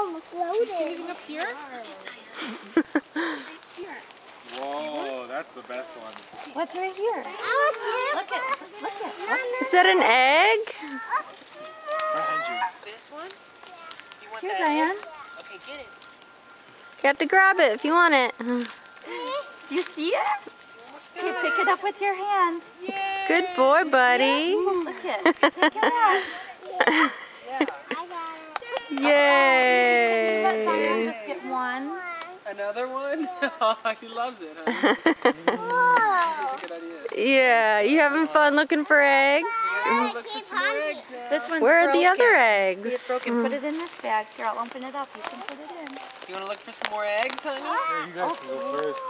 almost loaded. Do you see anything up here? Whoa, that's the best one. What's right here? Look at. Is that an egg? Behind you. This one? You want Here's that Zion. egg? Okay, get it. You have to grab it if you want it. Do you see it? Almost You got pick it up with your hands. Yay! Good boy, buddy. Look at. Pick it up. Yeah. Let Zion Yay. just get one. Another one? Oh, he loves it, huh? That's a good idea. Yeah, you having fun looking for eggs? Yeah, look for some more eggs now. This one's Where are broken. the other eggs? See, it's broken. Put it in this bag. Here, I'll open it up. You can put it in. You want to look for some more eggs, honey? Yeah, you guys can go first.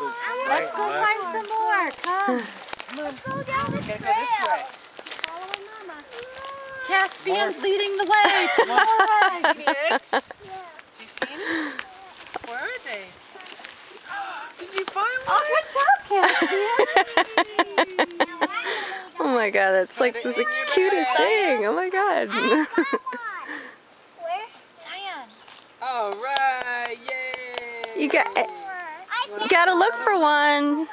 Let's go find some more. Come. We gotta go this way. Caspian's leading the way to more eggs. See the eggs? Do you see any? Where are they? Did you find one? Oh, good job, Caspian. Oh my god, that's like the cutest thing. Oh my god. Zion. Alright, yay! You gotta look for one.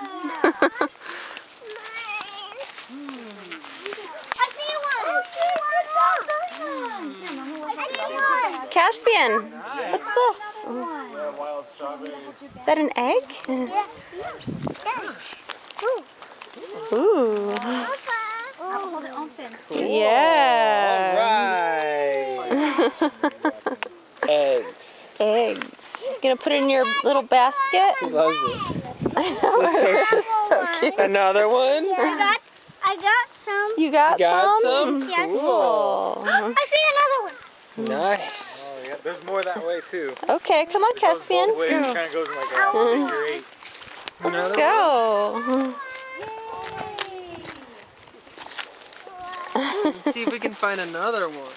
I see one. Caspian, what's this? Yeah, wild strawberries. Is that an egg? Ooh. I'll hold it open. Yeah. Alright! Eggs. Eggs. You gonna put it in your little basket? He loves it. I know. So cute. Another one? I got some. You got Got some? some? Yes. Cool. I see another one. Nice. Oh, yeah, there's more that way too. Okay, come on, Caspian. It kind of goes in like a figure eight. Let's go. Let's see if we can find another one.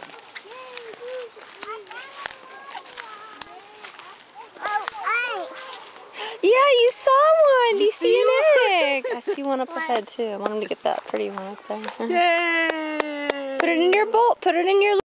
Yeah, you saw one. Do you see an see egg? I see one up ahead too. I want him to get that pretty one up there. Yay! Put it in your bowl. Put it in your